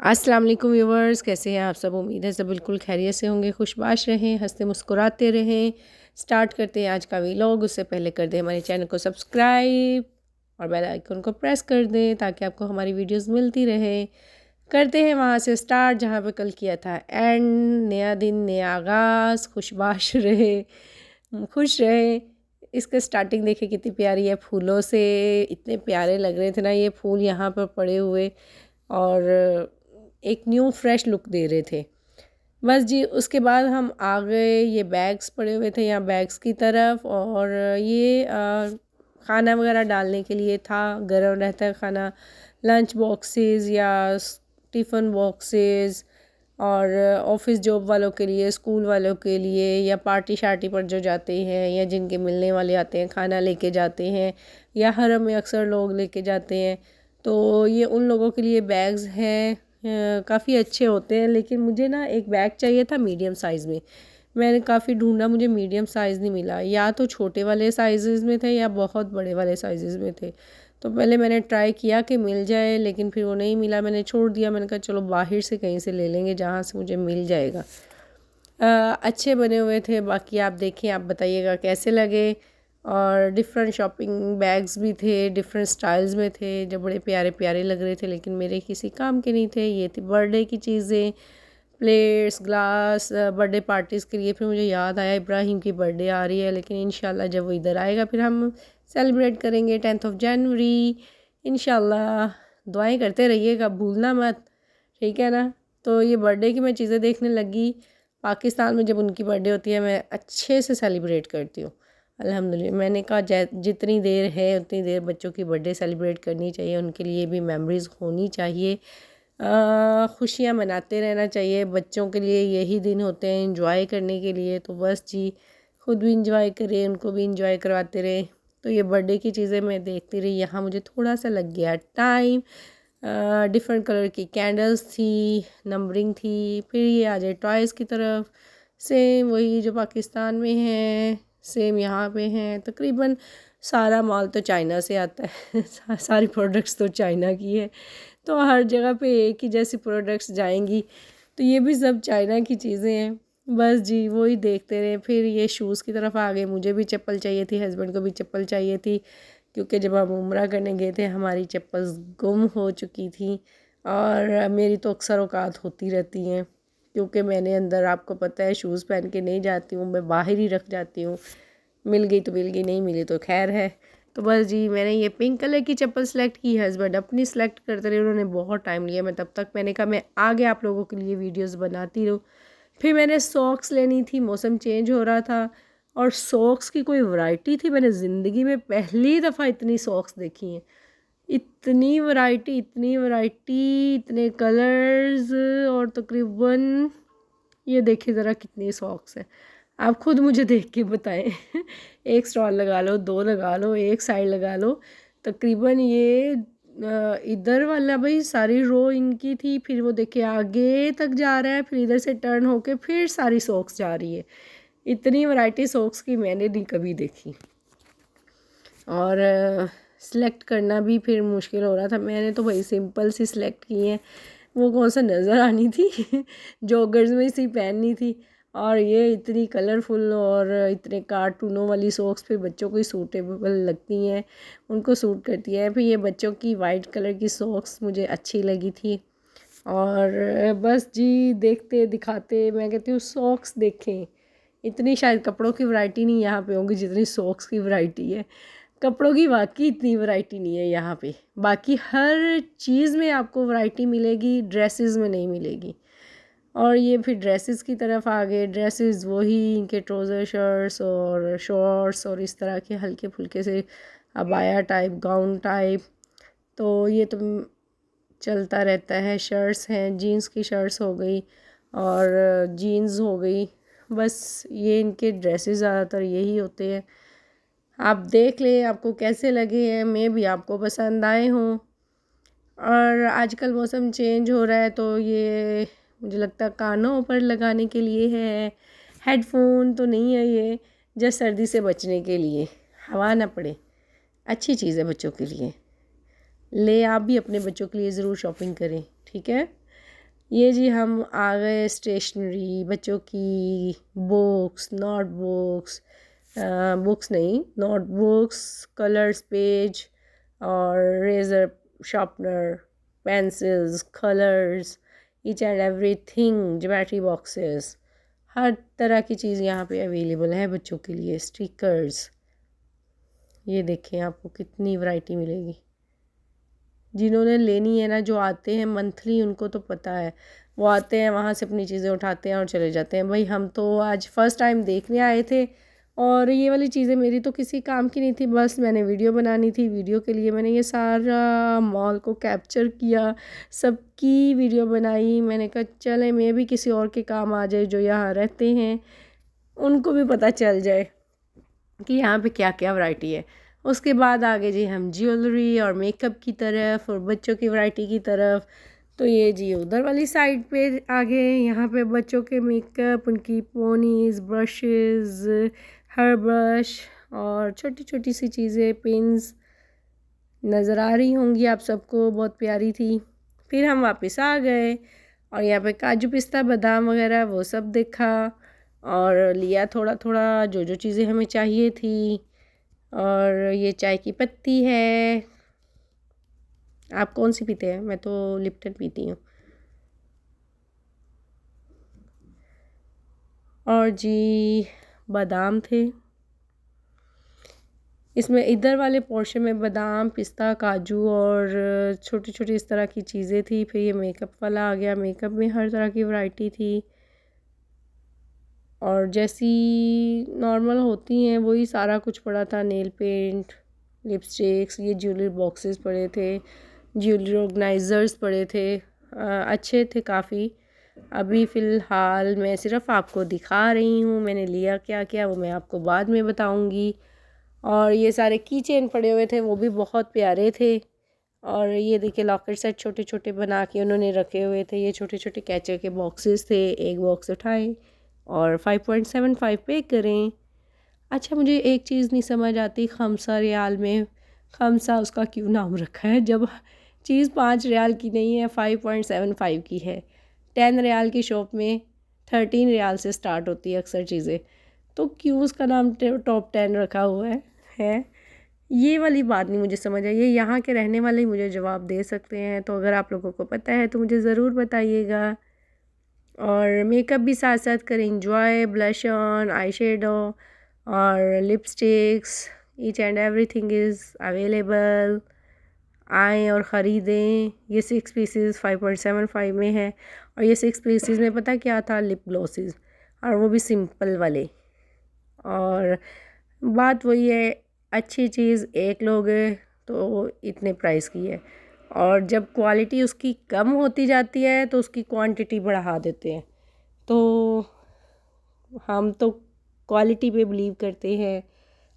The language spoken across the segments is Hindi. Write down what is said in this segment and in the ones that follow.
अस्सलाम वालेकुम व्यूवर्स, कैसे हैं आप सब। उम्मीद है सब बिल्कुल खैरियत से होंगे, खुशबाश रहें, हंसते मुस्कुराते रहें। स्टार्ट करते हैं आज का व्लॉग। उससे पहले कर दें हमारे चैनल को सब्सक्राइब और बेल आइकन को प्रेस कर दें ताकि आपको हमारी वीडियोस मिलती रहे। करते हैं वहाँ से स्टार्ट जहाँ पे कल किया था एंड। नया दिन, नया आगाज़, खुशबाश रहे, खुश रहे। इसका स्टार्टिंग देखिए कितनी प्यारी है, फूलों से इतने प्यारे लग रहे थे ना ये फूल यहाँ पर पड़े हुए, और एक न्यू फ्रेश लुक दे रहे थे। बस जी उसके बाद हम आ गए, ये बैग्स पड़े हुए थे यहाँ बैग्स की तरफ, और ये खाना वगैरह डालने के लिए था, गर्म रहता है खाना, लंच बॉक्सेस या टिफ़िन बॉक्सेस, और ऑफिस जॉब वालों के लिए, स्कूल वालों के लिए, या पार्टी शार्टी पर जो जाते हैं या जिनके मिलने वाले आते हैं खाना लेके जाते हैं, या हरम में अक्सर लोग लेके जाते हैं, तो ये उन लोगों के लिए बैग्स हैं। काफ़ी अच्छे होते हैं, लेकिन मुझे ना एक बैग चाहिए था मीडियम साइज़ में। मैंने काफ़ी ढूंढा, मुझे मीडियम साइज़ नहीं मिला, या तो छोटे वाले साइज़ में थे या बहुत बड़े वाले साइज़ में थे। तो पहले मैंने ट्राई किया कि मिल जाए, लेकिन फिर वो नहीं मिला, मैंने छोड़ दिया। मैंने कहा चलो बाहर से कहीं से ले लेंगे जहाँ से मुझे मिल जाएगा। अच्छे बने हुए थे, बाकी आप देखें, आप बताइएगा कैसे लगे। और डिफरेंट शॉपिंग बैग्स भी थे, डिफरेंट स्टाइल्स में थे, जो बड़े प्यारे प्यारे लग रहे थे, लेकिन मेरे किसी काम के नहीं थे। ये थी बर्थडे की चीज़ें, प्लेट्स, ग्लास, बर्थडे पार्टीज़ के लिए। फिर मुझे याद आया इब्राहिम की बर्थडे आ रही है, लेकिन इंशाल्लाह जब वो इधर आएगा फिर हम सेलिब्रेट करेंगे 10 जनवरी इंशाल्लाह। दुआएं करते रहिएगा, भूलना मत, ठीक है ना। तो ये बर्थडे की मैं चीज़ें देखने लगी। पाकिस्तान में जब उनकी बर्थडे होती है मैं अच्छे से सेलिब्रेट करती हूँ अल्हम्दुलिल्लाह। मैंने कहा जितनी देर है उतनी देर बच्चों की बर्थडे सेलिब्रेट करनी चाहिए, उनके लिए भी मेमोरीज़ होनी चाहिए, खुशियाँ मनाते रहना चाहिए। बच्चों के लिए यही दिन होते हैं इंजॉय करने के लिए, तो बस जी खुद भी इंजॉय करें, उनको भी इंजॉय करवाते रहें। तो ये बर्थडे की चीज़ें मैं देखती रही, यहाँ मुझे थोड़ा सा लग गया टाइम। डिफरेंट कलर की कैंडल्स थी, नंबरिंग थी। फिर ये आ जाए टॉयज़ की तरफ, सेम वही जो पाकिस्तान में है सेम यहाँ पे हैं। तकरीबन सारा माल तो चाइना से आता है सारी प्रोडक्ट्स तो चाइना की है, तो हर जगह पे एक ही जैसी प्रोडक्ट्स जाएंगी, तो ये भी सब चाइना की चीज़ें हैं। बस जी वही देखते रहे। फिर ये शूज़ की तरफ आ गए, मुझे भी चप्पल चाहिए थी, हस्बैंड को भी चप्पल चाहिए थी, क्योंकि जब हम उम्रा करने गए थे हमारी चप्पल गुम हो चुकी थी। और मेरी तो अक्सर औकात होती रहती हैं, क्योंकि मैंने अंदर, आपको पता है, शूज़ पहन के नहीं जाती हूँ, मैं बाहर ही रख जाती हूँ। मिल गई तो मिल गई, नहीं मिली तो खैर है। तो बस जी मैंने ये पिंक कलर की चप्पल सेलेक्ट की, हस्बैंड अपनी सेलेक्ट करते रहे, उन्होंने बहुत टाइम लिया। मैं तब तक मैंने कहा मैं आगे आप लोगों के लिए वीडियोस बनाती रहूँ। फिर मैंने सॉक्स लेनी थी, मौसम चेंज हो रहा था, और सॉक्स की कोई वैरायटी थी, मैंने ज़िंदगी में पहली दफ़ा इतनी सॉक्स देखी हैं। इतनी वैरायटी, इतनी वैरायटी, इतने कलर्स, और तकरीबन ये देखिए ज़रा कितनी सॉक्स हैं। आप खुद मुझे देख के बताएं एक स्टॉल लगा लो, दो लगा लो, एक साइड लगा लो, तकरीबन ये इधर वाला भाई सारी रो इनकी थी, फिर वो देखिए आगे तक जा रहा है, फिर इधर से टर्न होके फिर सारी सॉक्स जा रही है। इतनी वैरायटी सॉक्स की मैंने नहीं कभी देखी, और सिलेक्ट करना भी फिर मुश्किल हो रहा था। मैंने तो भाई सिंपल सी सिलेक्ट की हैं, वो कौन सा नज़र आनी थी जॉगर्स में सी पहननी थी। और ये इतनी कलरफुल और इतने कार्टूनों वाली सॉक्स फिर बच्चों को ही सूटेबल लगती हैं, उनको सूट करती है। फिर ये बच्चों की वाइट कलर की सॉक्स मुझे अच्छी लगी थी। और बस जी देखते दिखाते मैं कहती हूँ सॉक्स देखें, इतनी शायद कपड़ों की वैरायटी नहीं यहाँ पे होगी जितनी सॉक्स की वैरायटी है। कपड़ों की वाकई इतनी वैरायटी नहीं है यहाँ पे, बाकी हर चीज़ में आपको वैरायटी मिलेगी, ड्रेसेस में नहीं मिलेगी। और ये फिर ड्रेसेस की तरफ आ गए, ड्रेसेस वही इनके ट्राउज़र शर्ट्स और शॉर्ट्स और इस तरह के हल्के फुल्के से अबाया टाइप, गाउन टाइप, तो ये तो चलता रहता है। शर्ट्स हैं, जीन्स की शर्ट्स हो गई और जीन्स हो गई, बस ये इनके ड्रेसेस ज़्यादातर यही होते हैं। आप देख लें आपको कैसे लगे हैं, मैं भी आपको पसंद आए हों। और आजकल मौसम चेंज हो रहा है, तो ये मुझे लगता है कानों पर लगाने के लिए है, हेडफोन तो नहीं है ये, जस्ट सर्दी से बचने के लिए, हवा ना पड़े। अच्छी चीज़ है बच्चों के लिए, ले आप भी अपने बच्चों के लिए ज़रूर शॉपिंग करें, ठीक है। ये जी हम आ गए स्टेशनरी, बच्चों की बुक्स, नोटबुक्स, बुक्स नहीं नोटबुक्स, कलर्स पेज और razor sharpener, pencils, colours, each and everything, geometry boxes, हर तरह की चीज़ यहाँ पे अवेलेबल है बच्चों के लिए। स्टिकर्स, ये देखें आपको कितनी वैरायटी मिलेगी। जिन्होंने लेनी है ना, जो आते हैं मंथली, उनको तो पता है, वो आते हैं वहाँ से अपनी चीज़ें उठाते हैं और चले जाते हैं। भाई हम तो आज फ़र्स्ट टाइम देखने आए थे और ये वाली चीज़ें मेरी तो किसी काम की नहीं थी, बस मैंने वीडियो बनानी थी। वीडियो के लिए मैंने ये सारा मॉल को कैप्चर किया, सबकी वीडियो बनाई। मैंने कहा चले मैं भी किसी और के काम आ जाए जो यहाँ रहते हैं, उनको भी पता चल जाए कि यहाँ पे क्या क्या वैरायटी है। उसके बाद आगे जी हम ज्वेलरी और मेकअप की तरफ और बच्चों की वैरायटी की तरफ। तो ये जी उधर वाली साइड पे आगे, यहाँ पे बच्चों के मेकअप, उनकी पोनीज़, ब्रशेस, हेयर ब्रश और छोटी छोटी सी चीज़ें, पिन्स नज़र आ रही होंगी आप सबको, बहुत प्यारी थी। फिर हम वापस आ गए और यहाँ पे काजू पिस्ता बादाम वगैरह वो सब देखा और लिया थोड़ा थोड़ा जो जो चीज़ें हमें चाहिए थी। और ये चाय की पत्ती है। आप कौन सी पीते हैं? मैं तो लिप्टन पीती हूँ। और जी बादाम थे इसमें, इधर वाले पोर्शन में बादाम, पिस्ता, काजू और छोटी छोटी इस तरह की चीज़ें थी। फिर ये मेकअप वाला आ गया, मेकअप में हर तरह की वैरायटी थी और जैसी नॉर्मल होती हैं वही सारा कुछ पड़ा था। नेल पेंट, लिपस्टिक्स, ये ज्वेलरी बॉक्सेस पड़े थे, ज्वेलरी ऑर्गेनाइज़र्स पड़े थे, अच्छे थे काफ़ी। अभी फ़िलहाल मैं सिर्फ आपको दिखा रही हूँ मैंने लिया क्या क्या, वो मैं आपको बाद में बताऊँगी। और ये सारे की चेन पड़े हुए थे, वो भी बहुत प्यारे थे। और ये देखिए लॉकेट सेट छोटे छोटे बना के उन्होंने रखे हुए थे। ये छोटे छोटे कैचर के बॉक्सेस थे, एक बॉक्स उठाए और 5.75 पे करें। अच्छा मुझे एक चीज़ नहीं समझ आती, खमसा रियाल में खमसा उसका क्यों नाम रखा है, जब चीज़ 5 रियाल की नहीं है, 5.75 की है। 10 रियाल की शॉप में 13 रियाल से स्टार्ट होती है अक्सर चीज़ें, तो क्यों उसका नाम टॉप 10 रखा हुआ है? ये वाली बात नहीं मुझे समझ आई। ये यहाँ के रहने वाले ही मुझे जवाब दे सकते हैं, तो अगर आप लोगों को पता है तो मुझे ज़रूर बताइएगा। और मेकअप भी साथ साथ करें, enjoy, blush on, eye shadow और lipsticks, each and everything is available. आएँ और ख़रीदें। ये 6 पीसेस 5.75 में है और ये 6 पीसेस में पता क्या था, लिप ग्लॉसेस, और वो भी सिंपल वाले। और बात वही है, अच्छी चीज़ एक लोगे तो इतने प्राइस की है, और जब क्वालिटी उसकी कम होती जाती है तो उसकी क्वांटिटी बढ़ा देते हैं। तो हम तो क्वालिटी पे बिलीव करते हैं,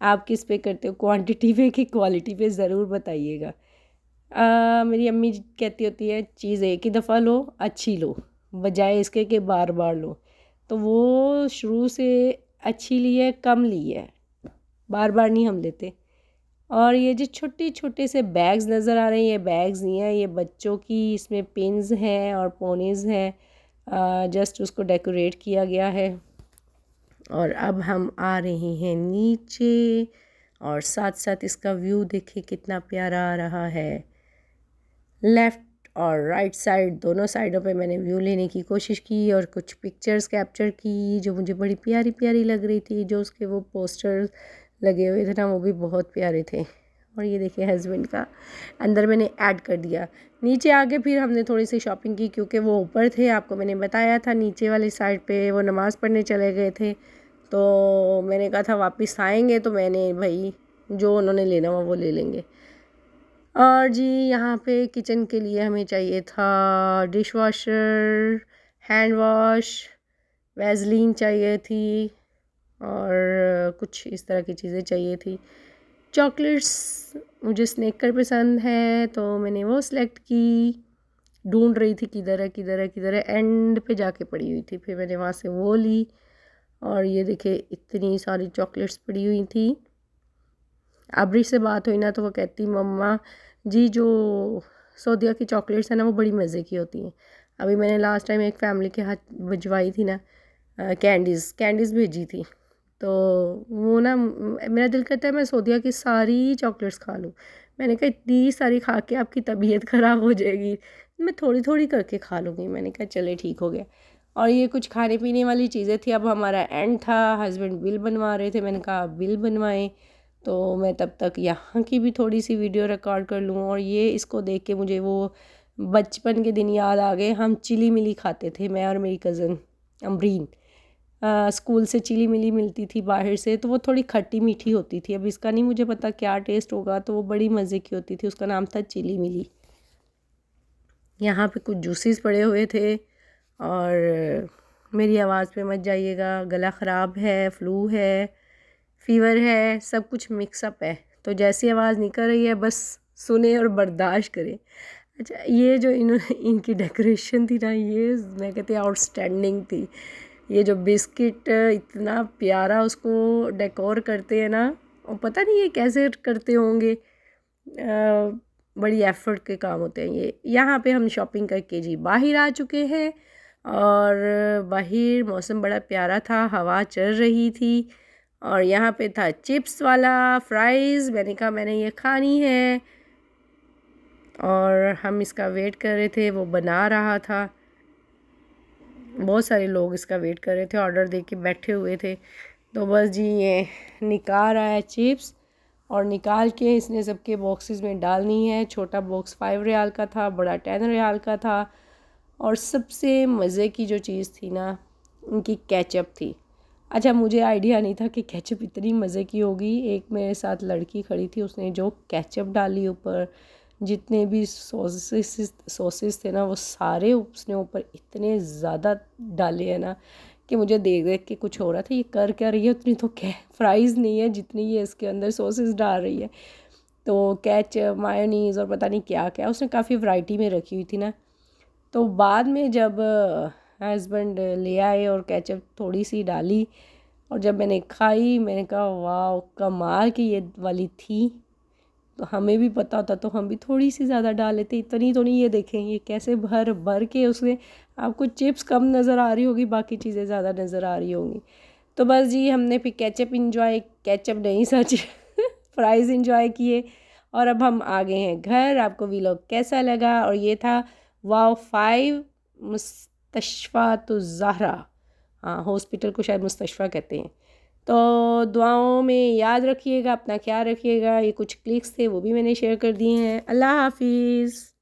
आप किस पे करते हो, क्वांटिटी पे कि क्वालिटी पे? ज़रूर बताइएगा। मेरी अम्मी कहती होती है चीज़ एक ही दफ़ा लो, अच्छी लो, बजाय इसके कि बार बार लो। तो वो शुरू से अच्छी ली है, कम ली है, बार बार नहीं हम लेते। और ये जो छोटे छोटे से बैग्स नज़र आ रहे हैं, ये बैग्स नहीं है, ये बच्चों की, इसमें पिन्स हैं और पोनीज़ हैं, जस्ट उसको डेकोरेट किया गया है। और अब हम आ रहे हैं नीचे और साथ साथ इसका व्यू देखिए कितना प्यारा आ रहा है। लेफ़्ट और राइट साइड दोनों साइडों पे मैंने व्यू लेने की कोशिश की और कुछ पिक्चर्स कैप्चर की जो मुझे बड़ी प्यारी प्यारी लग रही थी। जो उसके वो पोस्टर्स लगे हुए थे ना, वो भी बहुत प्यारे थे। और ये देखिए हस्बैंड का अंदर मैंने ऐड कर दिया। नीचे आके फिर हमने थोड़ी सी शॉपिंग की, क्योंकि वो ऊपर थे, आपको मैंने बताया था नीचे वाली साइड पे वो नमाज़ पढ़ने चले गए थे। तो मैंने कहा था वापस आएंगे तो मैंने भाई जो उन्होंने लेना हुआ वो ले लेंगे। और जी यहाँ पे किचन के लिए हमें चाहिए था dish washer, hand wash, Vaseline चाहिए थी और कुछ इस तरह की चीज़ें चाहिए थी। चॉकलेट्स, मुझे स्नेकर पसंद है तो मैंने वो सिलेक्ट की। ढूंढ रही थी किधर है किधर है किधर है, एंड पे जाके पड़ी हुई थी, फिर मैंने वहाँ से वो ली। और ये देखिए इतनी सारी चॉकलेट्स पड़ी हुई थी। आबरी से बात हुई ना तो वो कहती मम्मा जी जो सऊदीया की चॉकलेट्स हैं ना वो बड़ी मज़े की होती हैं, अभी मैंने लास्ट टाइम एक फैमिली के हाथ भिजवाई थी ना, कैंडीज़ भेजी थी, तो वो ना मेरा दिल करता है मैं सोदिया की सारी चॉकलेट्स खा लूँ। मैंने कहा इतनी सारी खा के आपकी तबीयत ख़राब हो जाएगी, मैं थोड़ी थोड़ी करके खा लूँगी। मैंने कहा चले ठीक हो गया। और ये कुछ खाने पीने वाली चीज़ें थी। अब हमारा एंड था, हस्बैंड बिल बनवा रहे थे, मैंने कहा बिल बनवाएं, तो मैं तब तक यहाँ की भी थोड़ी सी वीडियो रिकॉर्ड कर लूँ। और ये इसको देख के मुझे वो बचपन के दिन याद आ गए। हम चिली मिली खाते थे, मैं और मेरी कज़न अमरीन। स्कूल से चिली मिली मिलती थी बाहर से, तो वो थोड़ी खट्टी मीठी होती थी। अब इसका नहीं मुझे पता क्या टेस्ट होगा, तो वो बड़ी मज़े की होती थी। उसका नाम था चिली मिली। यहाँ पे कुछ जूसेस पड़े हुए थे। और मेरी आवाज़ पे मत जाइएगा, गला ख़राब है, फ्लू है, फीवर है, सब कुछ मिक्सअप है, तो जैसी आवाज़ निकल रही है बस सुने और बर्दाश्त करें। अच्छा, ये जो इनकी डेकोरेशन थी ना, ये मैं कहती आउटस्टैंडिंग थी। ये जो बिस्किट इतना प्यारा उसको डेकोर करते हैं ना, और पता नहीं ये कैसे करते होंगे, बड़ी एफर्ट के काम होते हैं ये। यहाँ पे हम शॉपिंग करके जी बाहर आ चुके हैं, और बाहर मौसम बड़ा प्यारा था, हवा चल रही थी। और यहाँ पे था चिप्स वाला फ्राइज़, मैंने कहा मैंने ये खानी है, और हम इसका वेट कर रहे थे, वो बना रहा था। बहुत सारे लोग इसका वेट कर रहे थे, ऑर्डर दे के बैठे हुए थे। तो बस जी ये निकाल रहा है चिप्स, और निकाल के इसने सबके बॉक्सेस में डालनी है। छोटा बॉक्स 5 रियाल का था, बड़ा 10 रियाल का था। और सबसे मज़े की जो चीज़ थी ना, उनकी केचप थी। अच्छा, मुझे आइडिया नहीं था कि केचप इतनी मज़े की होगी। एक मेरे साथ लड़की खड़ी थी, उसने जो केचप डाली ऊपर, जितने भी सॉसेस थे ना, वो सारे उसने ऊपर इतने ज़्यादा डाले हैं ना, कि मुझे देख देख के कुछ हो रहा था, ये कर क्या रही है, उतनी तो फ्राइज़ नहीं है जितनी ये इसके अंदर सॉसेस डाल रही है। तो केचप, मायोनीज़ और पता नहीं क्या क्या उसने काफ़ी वैरायटी में रखी हुई थी ना। तो बाद में जब हस्बैंड ले आए और केचप थोड़ी सी डाली, और जब मैंने खाई, मैंने कहा वाह कमाल की ये वाली थी। तो हमें भी पता होता तो हम भी थोड़ी सी ज़्यादा डाल लेते, इतनी तो नहीं। ये देखें ये कैसे भर भर के उसने, आपको चिप्स कम नज़र आ रही होगी, बाकी चीज़ें ज़्यादा नज़र आ रही होंगी। तो बस जी हमने फिर केचप नहीं सच फ्राइज़ इंजॉय किए, और अब हम आ गए हैं घर। आपको व्लॉग कैसा लगा? और ये था वाव 5 मुस्तशफ़ातुज़्ज़हरा, हाँ हॉस्पिटल को शायद मुस्तशफ़ा कहते हैं। तो दुआओं में याद रखिएगा, अपना ख्याल रखिएगा। ये कुछ क्लिक्स थे वो भी मैंने शेयर कर दिए हैं। अल्लाह हाफिज़।